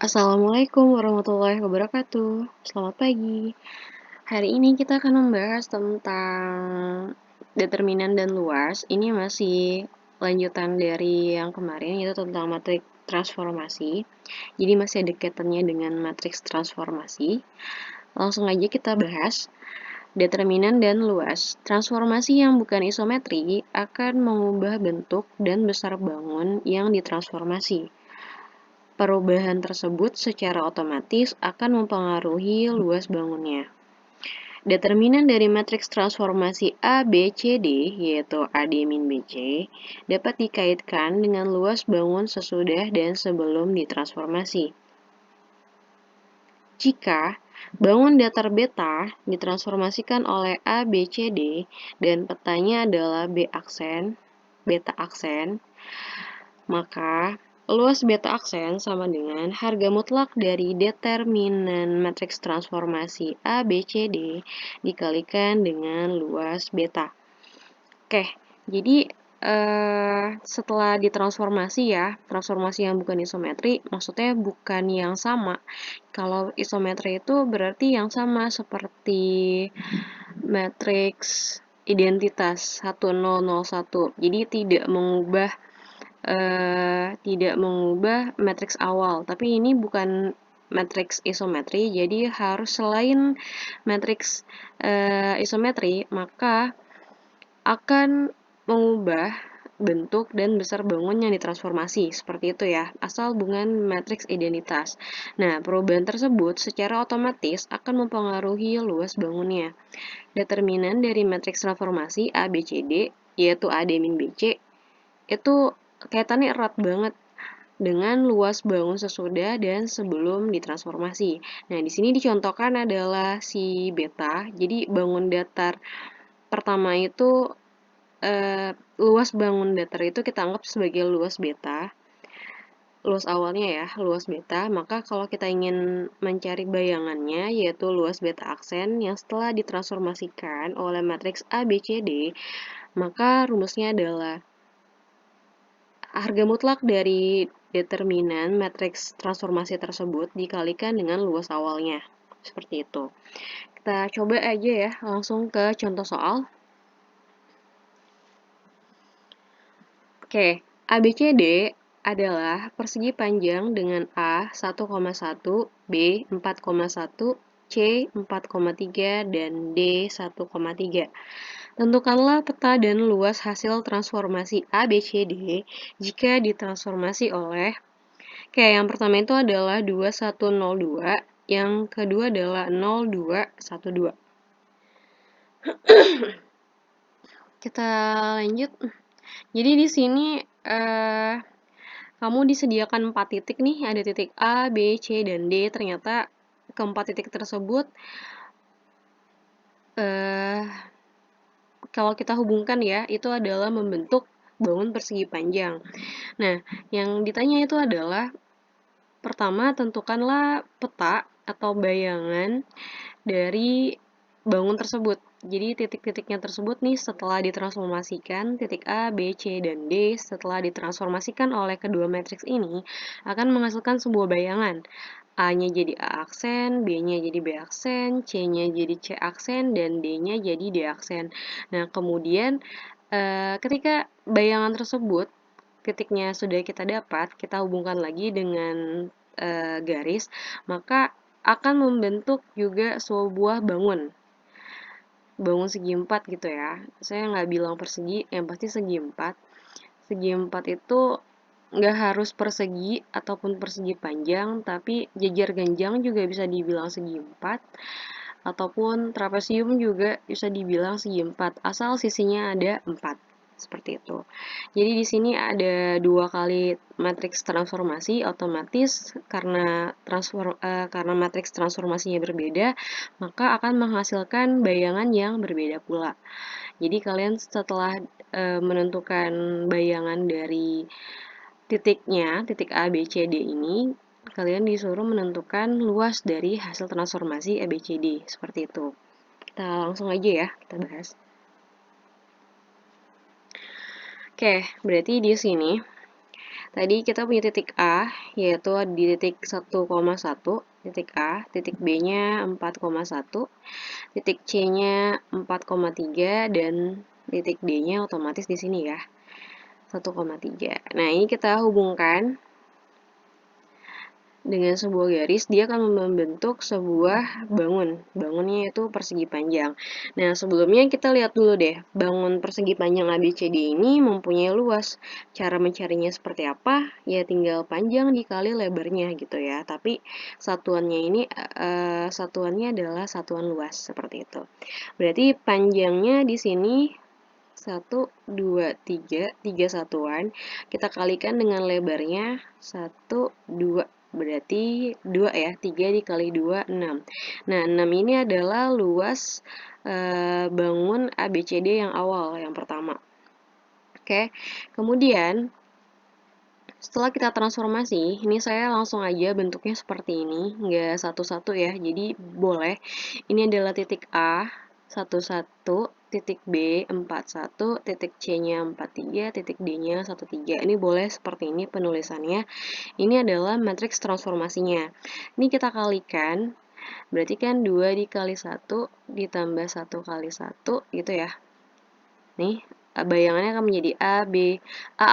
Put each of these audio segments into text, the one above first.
Assalamualaikum warahmatullahi wabarakatuh. Selamat pagi. Hari ini kita akan membahas tentang determinan dan luas. Ini masih lanjutan dari yang kemarin, yaitu tentang matriks transformasi. Jadi masih ada kaitannya dengan matriks transformasi. Langsung aja kita bahas. Determinan dan luas. Transformasi yang bukan isometri akan mengubah bentuk dan besar bangun yang ditransformasi. Perubahan tersebut secara otomatis akan mempengaruhi luas bangunnya. Determinan dari matriks transformasi A, B, C, D, yaitu AD-BC, dapat dikaitkan dengan luas bangun sesudah dan sebelum ditransformasi. Jika bangun datar beta ditransformasikan oleh A, B, C, D, dan petanya adalah beta aksen, maka luas beta aksen sama dengan harga mutlak dari determinan matriks transformasi A, B, C, D dikalikan dengan luas beta. Oke, jadi setelah ditransformasi ya, transformasi yang bukan isometri, maksudnya bukan yang sama. Kalau isometri itu berarti yang sama seperti matriks identitas 1001. Jadi tidak mengubah matriks awal, tapi ini bukan matriks isometri, jadi harus selain matriks isometri, maka akan mengubah bentuk dan besar bangun yang ditransformasi, seperti itu ya, asal bukan matriks identitas. Nah, perubahan tersebut secara otomatis akan mempengaruhi luas bangunnya. Determinan dari matriks transformasi A, B, C, D, yaitu AD-BC, itu kaitannya erat banget dengan luas bangun sesudah dan sebelum ditransformasi. Nah, di sini dicontohkan adalah si beta. Jadi bangun datar pertama itu luas bangun datar itu kita anggap sebagai luas beta. Luas awalnya ya, luas beta. Maka kalau kita ingin mencari bayangannya, yaitu luas beta aksen yang setelah ditransformasikan oleh matriks A, B, C, D, maka rumusnya adalah harga mutlak dari determinan matriks transformasi tersebut dikalikan dengan luas awalnya. Seperti itu. Kita coba aja ya, langsung ke contoh soal. Oke, ABCD adalah persegi panjang dengan A 1,1, B 4,1, C 4,3, dan D 1,3. Tentukanlah peta dan luas hasil transformasi ABCD jika ditransformasi oleh yang pertama itu adalah 2102, yang kedua adalah 0212. Kita lanjut. Jadi di sini kamu disediakan 4 titik nih, ada titik A, B, C, dan D. Ternyata keempat titik tersebut kalau kita hubungkan ya, itu adalah membentuk bangun persegi panjang. Nah, yang ditanya itu adalah pertama, tentukanlah peta atau bayangan dari bangun tersebut. Jadi titik-titiknya tersebut nih setelah ditransformasikan, titik A, B, C, dan D setelah ditransformasikan oleh kedua matriks ini akan menghasilkan sebuah bayangan. A-nya jadi A aksen, B-nya jadi B aksen, C-nya jadi C aksen, dan D-nya jadi D aksen. Nah, kemudian ketika bayangan tersebut titiknya sudah kita dapat, kita hubungkan lagi dengan garis, maka akan membentuk juga sebuah bangun segi 4 gitu ya. Saya nggak bilang persegi, yang pasti segi 4. Segi 4 itu nggak harus persegi ataupun persegi panjang, tapi jajar ganjang juga bisa dibilang segi 4. Ataupun trapesium juga bisa dibilang segi 4, asal sisinya ada 4. Seperti itu. Jadi di sini ada 2 kali matriks transformasi, otomatis karena matriks transformasinya berbeda, maka akan menghasilkan bayangan yang berbeda pula. Jadi kalian setelah menentukan bayangan dari titiknya, titik A, B, C, D ini, kalian disuruh menentukan luas dari hasil transformasi ABCD, seperti itu. Kita langsung aja ya, kita bahas. Oke, berarti di sini Tadi kita punya titik A, yaitu di titik 1,1, titik A, titik B-nya 4,1, titik C-nya 4,3, dan titik D-nya otomatis di sini ya, 1,3. Nah, ini kita hubungkan dengan sebuah garis, dia akan membentuk sebuah bangun. Bangunnya itu persegi panjang. Nah, sebelumnya kita lihat dulu deh, bangun persegi panjang ABCD ini mempunyai luas. Cara mencarinya seperti apa? Ya tinggal panjang dikali lebarnya gitu ya. Tapi satuannya ini, satuannya adalah satuan luas, seperti itu. Berarti panjangnya di sini 1, 2, 3, 3 satuan, kita kalikan dengan lebarnya 1, 2, berarti 2 ya, 3 dikali 2, 6. Nah, 6 ini adalah luas bangun ABCD yang awal, yang pertama. Oke, kemudian setelah kita transformasi, ini saya langsung aja bentuknya seperti ini, nggak satu-satu ya, jadi boleh. Ini adalah titik A, 11, titik B, 41, titik C-nya 43, titik D-nya 13. Ini boleh seperti ini penulisannya. Ini adalah matriks transformasinya. Ini kita kalikan, berarti kan 2 dikali 1 ditambah 1 kali 1, gitu ya. Nih, bayangannya akan menjadi A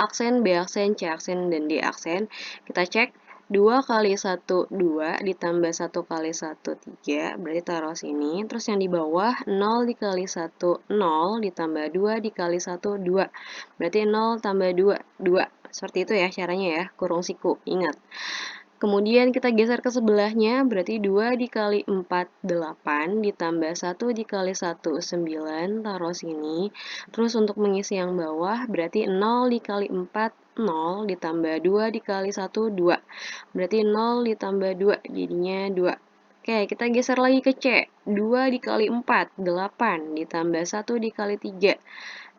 aksen, B aksen, C aksen, dan D aksen. Kita cek, 2 kali 1, 2, ditambah 1 kali 1, 3, berarti taruh sini. Terus yang di bawah, 0 dikali 1, 0, ditambah 2 dikali 1, 2. Berarti 0 tambah 2, 2. Seperti itu ya caranya ya, kurung siku, ingat. Kemudian kita geser ke sebelahnya, berarti 2 dikali 4, 8, ditambah 1 dikali 1, 9, taruh sini. Terus untuk mengisi yang bawah, berarti 0 dikali 4, 0, ditambah 2 dikali 1, 2. Berarti 0 ditambah 2, jadinya 2. Oke, kita geser lagi ke C. 2 dikali 4, 8, ditambah 1 dikali 3.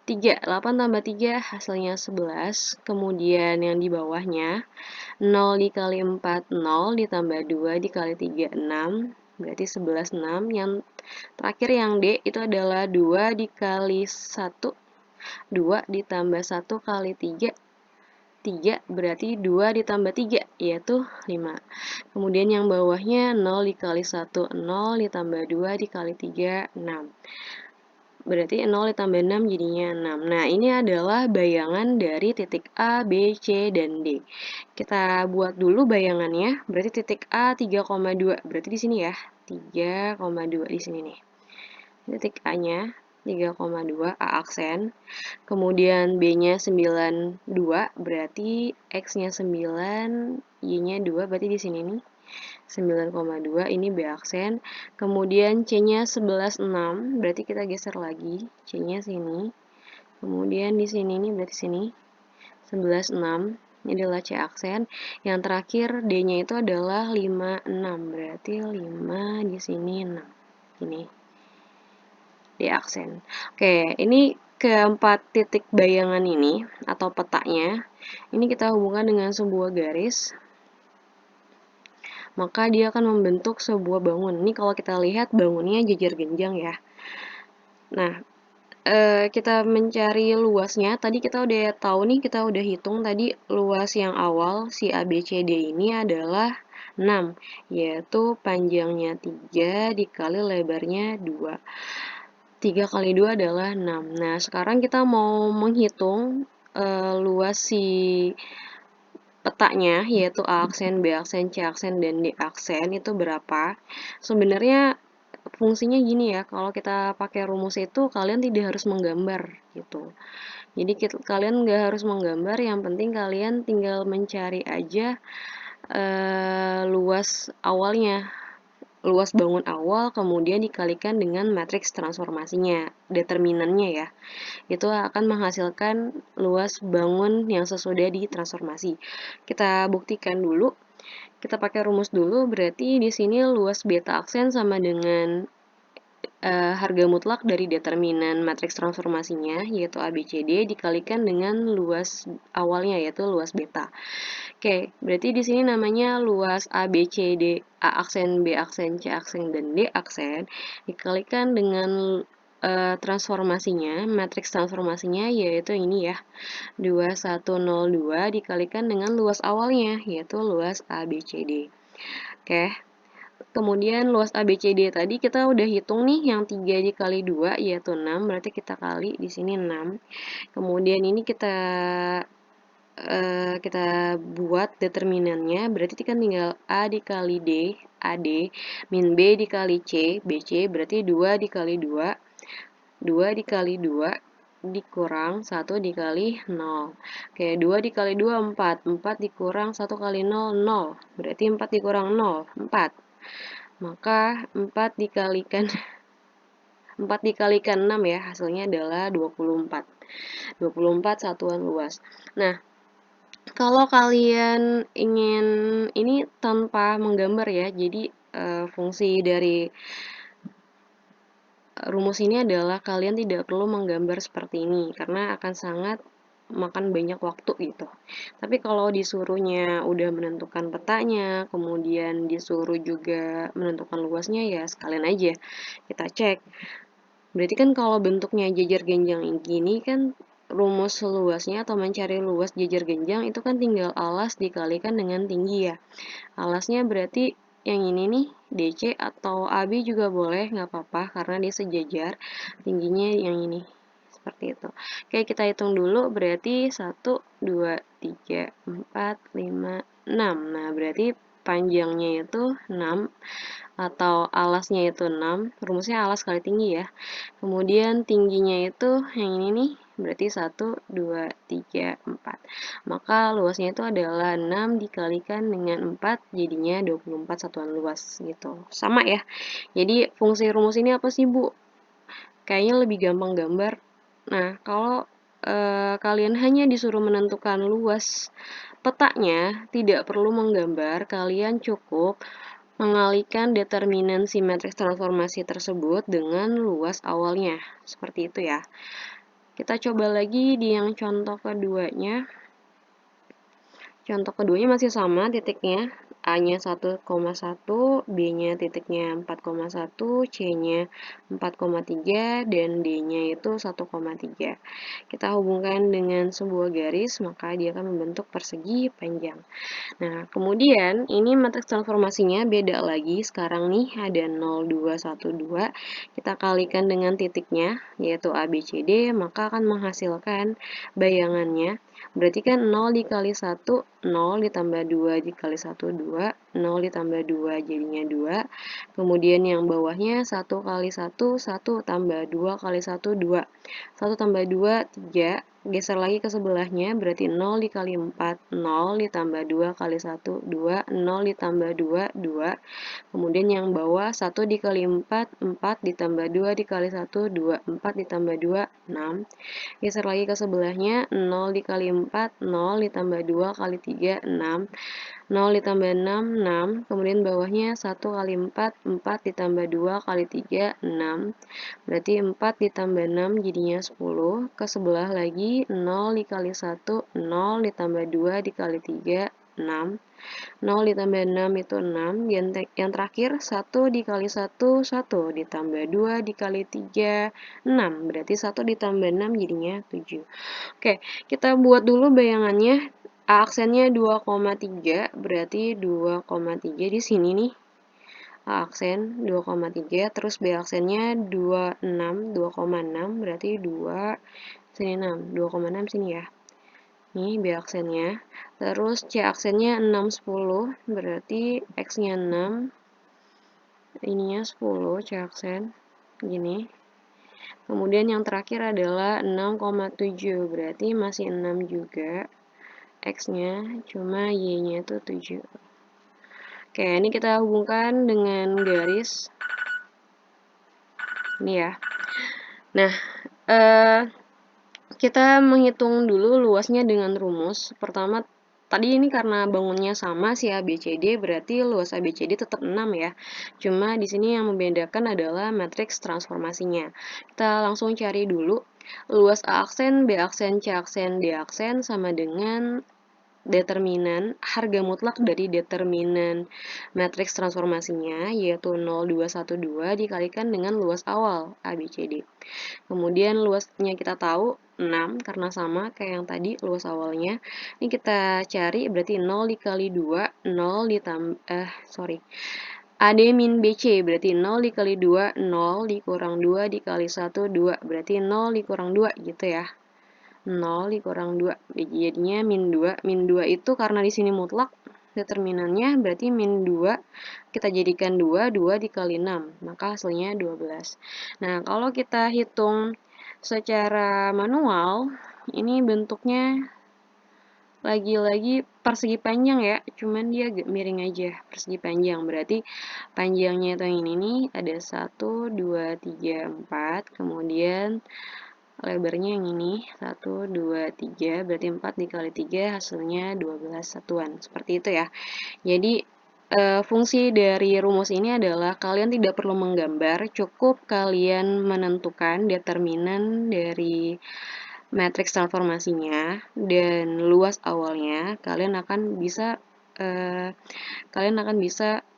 3, 8 tambah 3, hasilnya 11. Kemudian yang di bawahnya, 0 dikali 4, 0, ditambah 2 dikali 3, 6, berarti 11, 6. Yang terakhir yang D itu adalah 2 dikali 1, 2 ditambah 1 kali 3, 3, berarti 2 ditambah 3, yaitu 5. Kemudian yang bawahnya 0 dikali 1, 0, ditambah 2 dikali 3, 6. Berarti 0 ditambah 6 jadinya 6. Nah, ini adalah bayangan dari titik A, B, C, dan D. Kita buat dulu bayangannya. Berarti titik A 3,2. Berarti di sini ya. 3,2 di sini nih. Titik A-nya 3,2, A aksen. Kemudian B-nya 92, berarti X-nya 9, Y-nya 2, berarti di sini nih. 9,2, ini B aksen. Kemudian C-nya 11,6, berarti kita geser lagi. C-nya sini. Kemudian di sini nih, berarti sini. 11,6, ini adalah C aksen. Yang terakhir D-nya itu adalah 5,6, berarti 5 di sini 6. Ini D aksen. Oke, ini keempat titik bayangan ini atau petanya, ini kita hubungkan dengan sebuah garis, maka dia akan membentuk sebuah bangun. Ini kalau kita lihat bangunnya jejer genjang ya. Nah, kita mencari luasnya, tadi kita udah tahu nih, kita udah hitung tadi luas yang awal si ABCD ini adalah 6, yaitu panjangnya 3 dikali lebarnya 2. 3 kali 2 adalah 6. Nah, sekarang kita mau menghitung luas si petanya, yaitu A aksen, B aksen, C aksen, dan D aksen itu berapa. Sebenarnya fungsinya gini ya, kalau kita pakai rumus itu kalian tidak harus menggambar gitu. Jadi kalian nggak harus menggambar, yang penting kalian tinggal mencari aja luas awalnya, luas bangun awal, kemudian dikalikan dengan matriks transformasinya, determinannya ya. Itu akan menghasilkan luas bangun yang sesudah ditransformasi. Kita buktikan dulu. Kita pakai rumus dulu, berarti di sini luas beta aksen sama dengan harga mutlak dari determinan matriks transformasinya, yaitu ABCD, dikalikan dengan luas awalnya, yaitu luas beta. Oke, berarti di sini namanya luas ABCD, A aksen, B aksen, C aksen, dan D aksen, dikalikan dengan transformasinya, matriks transformasinya yaitu ini ya, 2102 dikalikan dengan luas awalnya, yaitu luas ABCD. Oke, kemudian luas ABCD tadi kita udah hitung nih, yang 3 dikali 2 yaitu 6, berarti kita kali di sini 6. Kemudian ini kita buat determinannya, berarti kan tinggal A dikali D, AD, min B dikali C, BC, berarti 2 dikali 2, 2 dikali 2, dikurang 1 dikali 0. Oke, 2 dikali 2, 4. 4 dikurang 1 kali 0, 0. Berarti 4 dikurang 0, 4. Maka 4 dikalikan 4 dikalikan 6 ya, hasilnya adalah 24. 24 satuan luas. Nah, kalau kalian ingin ini tanpa menggambar ya, jadi fungsi dari rumus ini adalah kalian tidak perlu menggambar seperti ini karena akan sangat makan banyak waktu gitu. Tapi kalau disuruhnya udah menentukan petanya, kemudian disuruh juga menentukan luasnya, ya sekalian aja kita cek. Berarti kan kalau bentuknya jajar genjang gini kan, rumus luasnya atau mencari luas jajar genjang itu kan tinggal alas dikalikan dengan tinggi ya. Alasnya berarti yang ini nih, DC atau AB juga boleh, nggak apa-apa karena dia sejajar. Tingginya yang ini, seperti itu. Oke, kita hitung dulu, berarti 1, 2, 3, 4, 5, 6. Nah, berarti panjangnya itu 6, atau alasnya itu 6, rumusnya alas kali tinggi ya. Kemudian tingginya itu yang ini nih, berarti 1, 2, 3, 4. Maka luasnya itu adalah 6 dikalikan dengan 4, jadinya 24 satuan luas gitu. Sama ya. Jadi fungsi rumus ini apa sih, Bu? Kayaknya lebih gampang gambar. Nah, kalau kalian hanya disuruh menentukan luas petanya, tidak perlu menggambar, kalian cukup mengalihkan determinan si matriks transformasi tersebut dengan luas awalnya. Seperti itu ya. Kita coba lagi di yang contoh keduanya. Contoh keduanya masih sama titiknya. A-nya 1,1, B-nya titiknya 4,1, C-nya 4,3, dan D-nya itu 1,3. Kita hubungkan dengan sebuah garis, maka dia akan membentuk persegi panjang. Nah, kemudian ini matriks transformasinya beda lagi. Sekarang nih ada 0, 2, 1, 2. Kita kalikan dengan titiknya, yaitu A, B, C, D, maka akan menghasilkan bayangannya. Berarti kan 0 dikali 1, 0 ditambah 2 dikali 1, 2. 0 ditambah 2 jadinya 2. Kemudian yang bawahnya 1 kali 1, 1 tambah 2 kali 1, 2. 1 tambah 2, 3. Geser lagi ke sebelahnya, berarti 0 dikali 4, 0 ditambah 2 kali 1, 2, 0 ditambah 2, 2. Kemudian yang bawah 1 dikali 4, 4 ditambah 2 dikali 1, 2, 4 ditambah 2, 6. Geser lagi ke sebelahnya, 0 dikali 4, 0 ditambah 2 kali 3, 6. 0 ditambah 6, 6. Kemudian bawahnya 1 kali 4, 4 ditambah 2 kali 3, 6. Berarti 4 ditambah 6 jadinya 10. Ke sebelah lagi, 0 dikali 1, 0 ditambah 2 dikali 3, 6. 0 ditambah 6 itu 6. Yang terakhir, 1 dikali 1, 1 ditambah 2 dikali 3, 6. Berarti 1 ditambah 6 jadinya 7. Oke, kita buat dulu bayangannya. A aksennya 2,3, berarti 2,3 di sini nih. A aksen 2,3, terus B aksennya 26, 2,6, berarti 2, sini 6, 2,6 sini ya. Nih B aksennya. Terus C aksennya 6, 10, berarti X-nya 6, ininya 10, C aksen, gini. Kemudian yang terakhir adalah 6,7, berarti masih 6 juga. X-nya, cuma Y-nya itu 7. Oke, ini kita hubungkan dengan garis. Ini ya. Nah, kita menghitung dulu luasnya dengan rumus. Pertama, tadi ini karena bangunnya sama si ABCD, berarti luas ABCD tetap 6 ya. Cuma di sini yang membedakan adalah matriks transformasinya. Kita langsung cari dulu. Luas A aksen, B aksen, C aksen, D aksen sama dengan determinan harga mutlak dari determinan matriks transformasinya, yaitu 0,212 dikalikan dengan luas awal ABCD. Kemudian luasnya kita tahu 6 karena sama kayak yang tadi luas awalnya. Ini kita cari berarti 0 dikali 2, 0 ditambah AD min BC berarti 0 dikali 2, 0 dikurang 2 dikali 1, 2. Berarti 0 dikurang 2 gitu ya. 0 dikurang 2. Jadinya min 2. Min 2 itu karena di sini mutlak, determinannya berarti min 2 kita jadikan 2, 2 dikali 6. Maka hasilnya 12. Nah, kalau kita hitung secara manual, ini bentuknya lagi-lagi persegi panjang ya, cuman dia agak miring aja, persegi panjang. Berarti panjangnya itu yang ini nih, ada 1, 2, 3, 4, kemudian lebarnya yang ini 1, 2, 3, berarti 4 dikali 3 hasilnya 12 satuan. Seperti itu ya. Jadi fungsi dari rumus ini adalah kalian tidak perlu menggambar, cukup kalian menentukan determinan dari matriks transformasinya dan luas awalnya, kalian akan bisa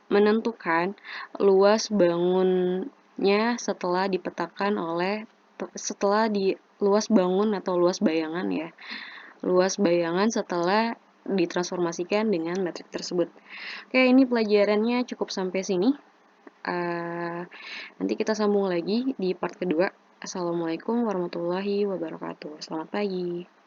menentukan luas bangunnya setelah di luas bangun atau luas bayangan ya. Luas bayangan setelah ditransformasikan dengan metrik tersebut. Oke, ini pelajarannya cukup sampai sini. Nanti kita sambung lagi di part kedua. Assalamualaikum warahmatullahi wabarakatuh. Selamat pagi.